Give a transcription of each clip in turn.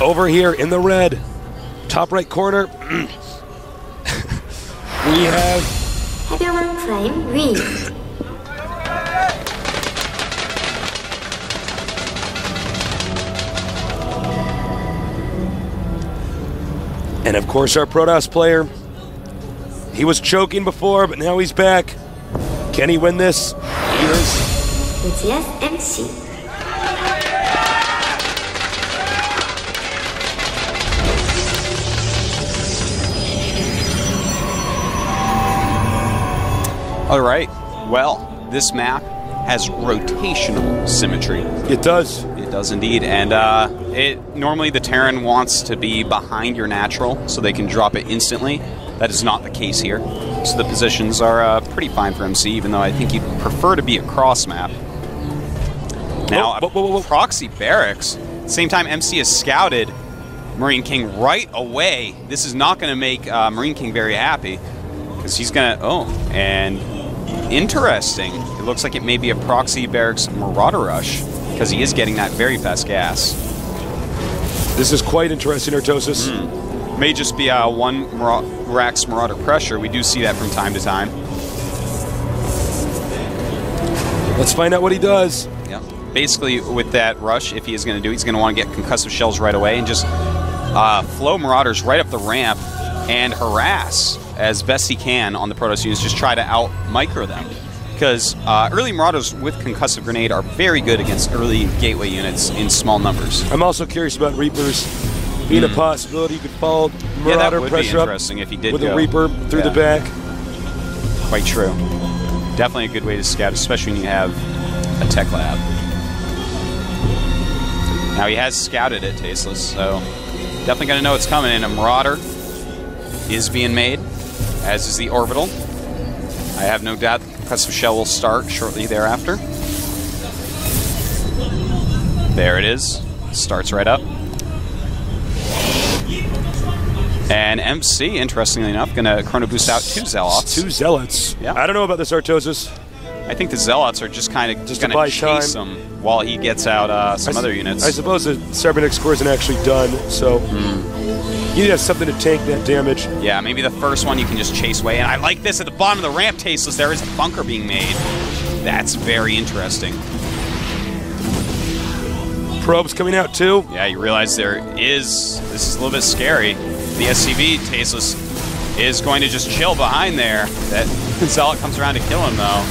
Over here in the red, top right corner, we have 해병왕 프라임 위. And of course our Protoss player. He was choking before, but now he's back. Can he win this? He is. GSL MC. All right. Well, this map has rotational symmetry. It does. It does indeed, and normally the Terran wants to be behind your natural so they can drop it instantly. That is not the case here. So the positions are pretty fine for MC, even though I think you'd prefer to be across map. Now, proxy barracks. Same time MC is scouted MarineKing right away. This is not going to make MarineKing very happy, because he's going to... Oh, and interesting. It looks like it may be a proxy barracks Marauder rush, because he is getting that very fast gas. This is quite interesting, Artosis. May just be one Rax Marauder pressure. We do see that from time to time. Let's find out what he does. Yeah. Basically, with that rush, if he is going to do it, he's going to want to get concussive shells right away and just flow Marauders right up the ramp and harass as best he can on the Protoss units. Just try to out-micro them. Because early Marauders with concussive grenade are very good against early gateway units in small numbers. I'm also curious about Reapers being a possibility. You could follow Marauder pressure up if he did with a Reaper through the back. Quite true. Definitely a good way to scout, especially when you have a tech lab. Now he has scouted it, Tasteless, so definitely going to know it's coming in. A Marauder is being made, as is the Orbital. I have no doubt the concussive shell will start shortly thereafter. There it is. Starts right up. And MC, interestingly enough, going to chrono boost out 2 Zealots. 2 Zealots. Yeah. I don't know about this, Artosis. I think the Zealots are just kind of going to chase him while he gets out some other units. I suppose the Cybernetics core isn't actually done, so you need to have something to tank that damage. Yeah, maybe the first one you can just chase away. And I like this at the bottom of the ramp, Tasteless. There is a bunker being made. That's very interesting. Probes coming out too. Yeah, you realize this is a little bit scary. The SCV, Tasteless, is going to just chill behind there. That Zealot comes around to kill him, though.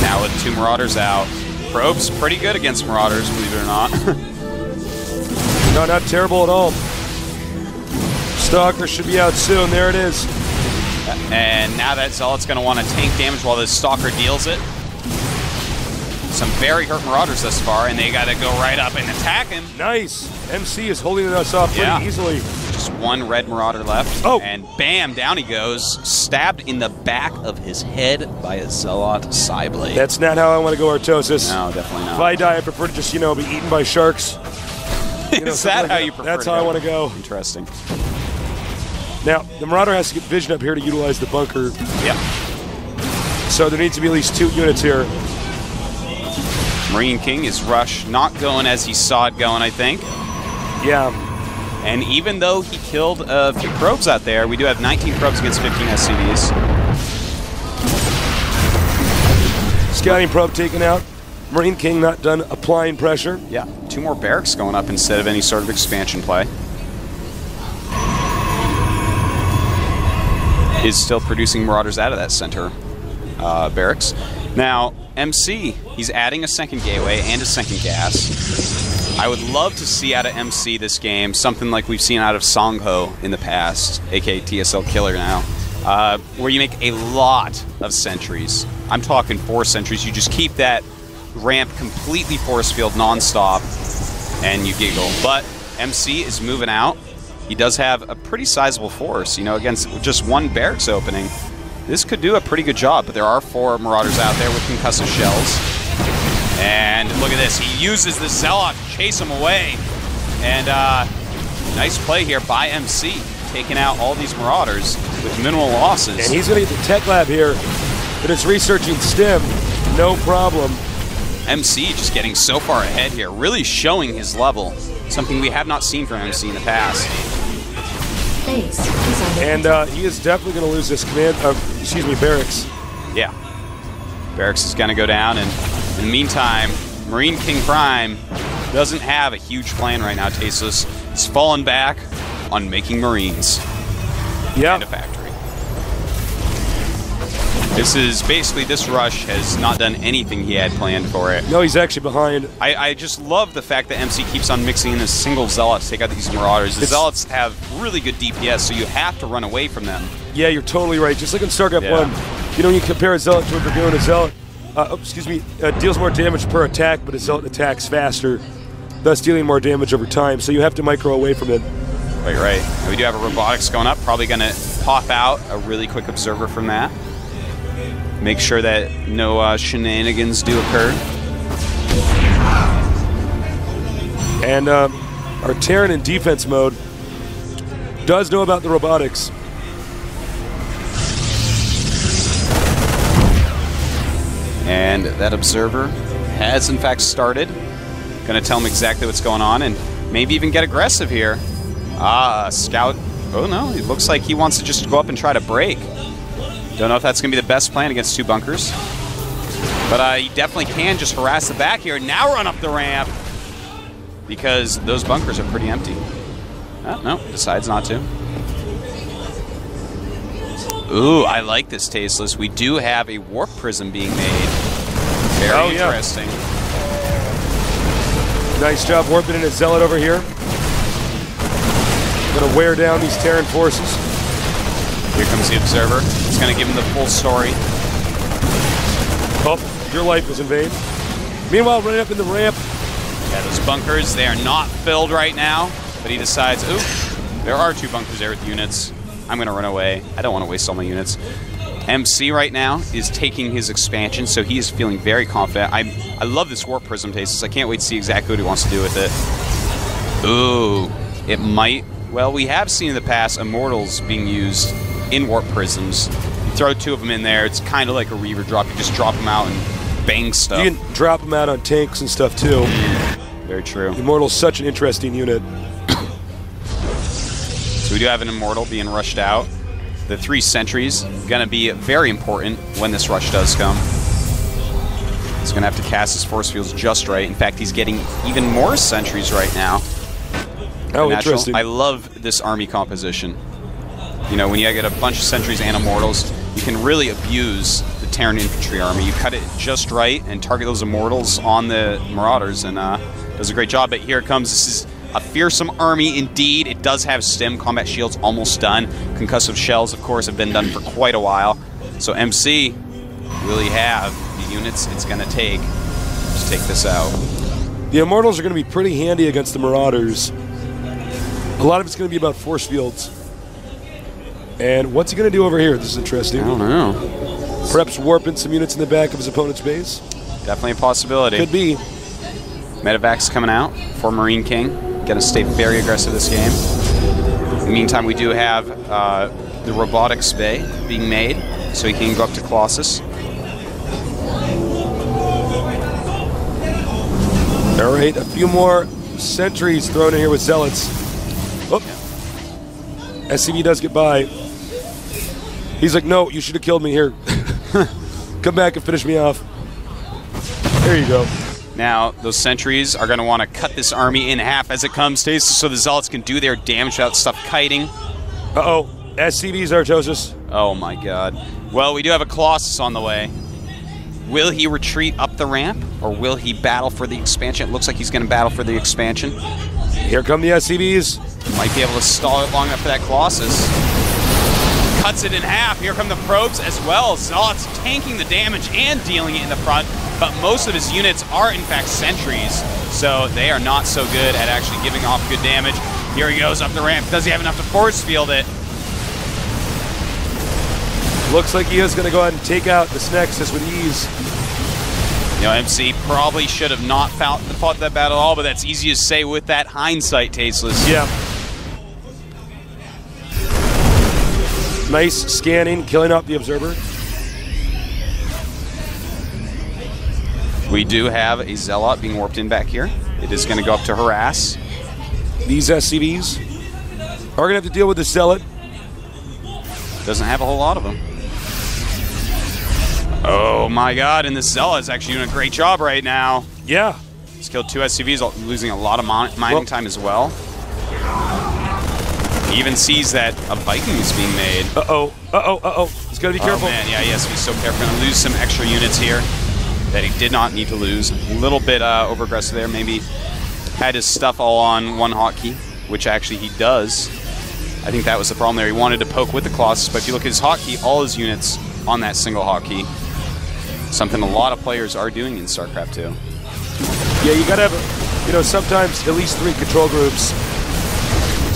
Now with 2 Marauders out. Probe's pretty good against Marauders, believe it or not. No, not terrible at all. Stalker should be out soon. There it is. And now that Zealot's going to want to tank damage while the Stalker deals it. Some very hurt Marauders thus far, and they got to go right up and attack him. Nice. MC is holding us off pretty easily. Just 1 red Marauder left. Oh. And bam, down he goes. Stabbed in the back of his head by a Zealot Psyblade. That's not how I want to go, Artosis. No, definitely not. If I die, I prefer to just, be eaten by sharks. Is that how you prefer That's how I want to go. Interesting. Now, the Marauder has to get vision up here to utilize the bunker. Yep. So there needs to be at least 2 units here. MarineKing is rush not going as he saw it going, I think. Yeah. And even though he killed a few probes out there, we do have 19 probes against 15 SCVs. Scouting probe taken out. MarineKing not done applying pressure. Yeah, 2 more barracks going up instead of any sort of expansion play. Is still producing Marauders out of that center barracks. Now, MC, he's adding a 2nd gateway and a 2nd gas. I would love to see out of MC this game something like we've seen out of Songho in the past, aka TSL Killer now, where you make a lot of sentries. I'm talking 4 sentries. You just keep that ramp completely force field non-stop, and you giggle. But MC is moving out. He does have a pretty sizable force, against just 1 barracks opening. This could do a pretty good job, but there are 4 Marauders out there with concussive shells. And look at this. He uses the Zealot to chase him away. And nice play here by MC, taking out all these Marauders with minimal losses. And he's going to get the tech lab here, but it's researching STEM. No problem. MC just getting so far ahead here, really showing his level. Something we have not seen from MC in the past. And he is definitely going to lose this command. Excuse me, Barracks. Yeah. Barracks is going to go down, and in the meantime, MarineKing Prime doesn't have a huge plan right now, Tasteless. He's fallen back on making Marines. Yeah. And a factory. This is basically, this rush has not done anything he had planned for it. No, he's actually behind. I just love the fact that MC keeps on mixing in a single Zealot to take out these Marauders. The Zealots have really good DPS, so you have to run away from them. Yeah, you're totally right. Just like in Starcraft Yeah. 1, you know, when you compare a Zealot to a Dragoon, a Zealot, deals more damage per attack, but a Zealot attacks faster, thus dealing more damage over time, so you have to micro away from it. Right. And we do have a Robotics going up, probably going to pop out a really quick Observer from that. Make sure that no shenanigans do occur. And our Terran in defense mode does know about the Robotics. And that Observer has in fact started. Gonna tell him exactly what's going on and maybe even get aggressive here. Scout. Oh no, it looks like he wants to just go up and try to break. Don't know if that's going to be the best plan against 2 bunkers. But he definitely can just harass the back here. Now run up the ramp. Because those bunkers are pretty empty. Oh, no, decides not to. Ooh, I like this, Tasteless. We do have a Warp Prism being made. Very interesting. Nice job warping in a Zealot over here. Going to wear down these Terran forces. Here comes the Observer. It's going to give him the full story. Oh, your life was in vain. Meanwhile, running up in the ramp. Yeah, those bunkers, they are not filled right now. But he decides, ooh, there are 2 bunkers there with units. I'm going to run away. I don't want to waste all my units. MC right now is taking his expansion, so he is feeling very confident. I love this Warp Prism Tasteless. I can't wait to see exactly what he wants to do with it. Ooh, it might. Well, we have seen in the past Immortals being used in Warp Prisms. You throw 2 of them in there, it's kind of like a Reaver drop. You just drop them out and bang stuff. You can drop them out on tanks and stuff too. Very true. Immortal's such an interesting unit. So we do have an Immortal being rushed out. The 3 sentries going to be very important when this rush does come. He's going to have to cast his force fields just right. In fact, he's getting even more sentries right now. Oh, interesting. I love this army composition. You know, when you get a bunch of sentries and Immortals, you can really abuse the Terran infantry army. You cut it just right and target those Immortals on the Marauders, and does a great job. But here it comes. This is a fearsome army indeed. It does have stim. Combat shields almost done. Concussive shells, of course, have been done for quite a while. So MC really have the units it's going to take to take this out. The Immortals are going to be pretty handy against the Marauders. A lot of it's going to be about force fields. And what's he going to do over here? This is interesting. I don't know. Perhaps warping some units in the back of his opponent's base? Definitely a possibility. Could be. Medevac's coming out for MarineKing. Going to stay very aggressive this game. In the meantime, we do have the Robotics Bay being made, so he can go up to Colossus. All right, a few more sentries thrown in here with Zealots. Oh, SCV does get by. He's like, no, you should have killed me here. Come back and finish me off. There you go. Now, those sentries are going to want to cut this army in half as it comes, so the Zealots can do their damage without stuff kiting. Uh-oh. SCV's Artosis. Oh, my God. Well, we do have a Colossus on the way. Will he retreat up the ramp, or will he battle for the expansion? It looks like he's going to battle for the expansion. Here come the SCVs. Might be able to stall it long enough for that Colossus. Cuts it in half. Here come the probes as well. Zealot's tanking the damage and dealing it in the front, but most of his units are in fact sentries, so they are not so good at actually giving off good damage. Here he goes up the ramp. Does he have enough to force field it? Looks like he is going to go ahead and take out this Nexus with ease. You know, MC probably should have not fought that battle at all, but that's easy to say with that hindsight, Tasteless. Yeah. Nice scanning, killing off the Observer. We do have a Zealot being warped in back here. It is going to go up to harass. These SCVs are going to have to deal with the Zealot. Doesn't have a whole lot of them. Oh my god, and the Zealot's actually doing a great job right now. Yeah. He's killed 2 SCVs, losing a lot of mining time as well. He even sees that a Viking is being made. Uh-oh, uh-oh, uh-oh. He's got to be careful. Oh man, yeah, he has to be so careful. Going to lose some extra units here that he did not need to lose. A little bit over-aggressive there. Maybe had his stuff all on one hotkey, which actually he does. I think that was the problem there. He wanted to poke with the Colossus, but if you look at his hotkey, all his units on that single hotkey. Something a lot of players are doing in StarCraft 2. Yeah, you got to have, you know, sometimes at least 3 control groups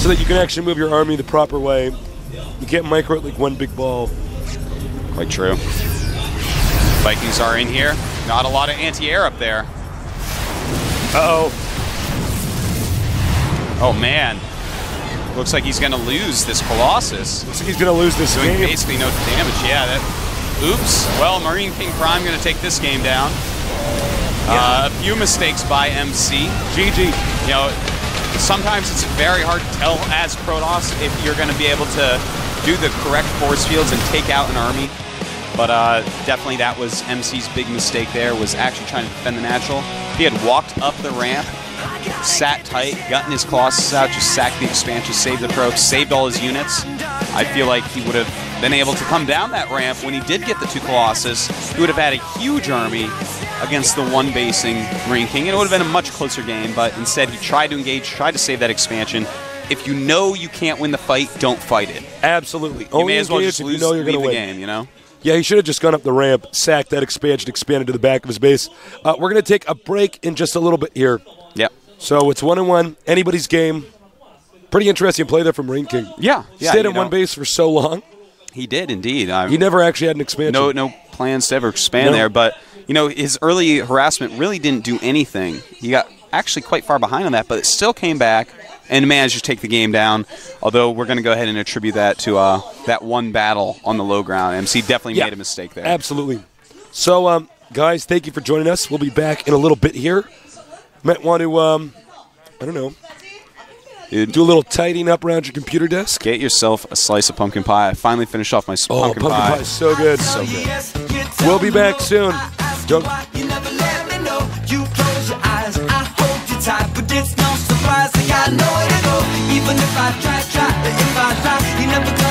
so that you can actually move your army the proper way. You can't micro it like one big ball. Quite true. Vikings are in here. Not a lot of anti-air up there. Uh-oh. Oh, man. Looks like he's going to lose this Colossus. Looks like he's going to lose this Doing game. basically no damage. Yeah, that... Oops. Well, MarineKing Prime going to take this game down. A few mistakes by MC. GG. You know, sometimes it's very hard to tell as Protoss if you're going to be able to do the correct force fields and take out an army. But definitely that was MC's big mistake there, was actually trying to defend the natural. He had walked up the ramp, sat tight, gotten his Colossus out, just sacked the expansion, saved the probes, saved all his units. I feel like he would have been able to come down that ramp when he did get the 2 Colossus. He would have had a huge army against the 1 basing MarineKing. It would have been a much closer game, but instead he tried to engage, tried to save that expansion. If you know you can't win the fight, don't fight it. Absolutely. You may as well just lose, you're leave gonna the win. game, you know? Yeah, he should have just gone up the ramp, sacked that expansion, expanded to the back of his base. We're going to take a break in just a little bit here. Yep. So it's 1-1, anybody's game. Pretty interesting play there from MarineKing. Yeah. Stayed in one base for so long. He did indeed. He never actually had an expansion. No plans to ever expand there, but you know, his early harassment really didn't do anything. He got actually quite far behind on that, but it still came back and managed to take the game down. Although we're going to go ahead and attribute that to that one battle on the low ground. MC definitely made a mistake there. Absolutely. So, guys, thank you for joining us. We'll be back in a little bit here. Might want to, I don't know, do a little tidying up around your computer desk. Get yourself a slice of pumpkin pie. I finally finished off my pumpkin pie. Pumpkin pie is so good. So good. We'll be back soon. Don't. You never let me know. You close your eyes, I hold you tight, but it's no surprise. I got nowhere to go. Even if I try, you never.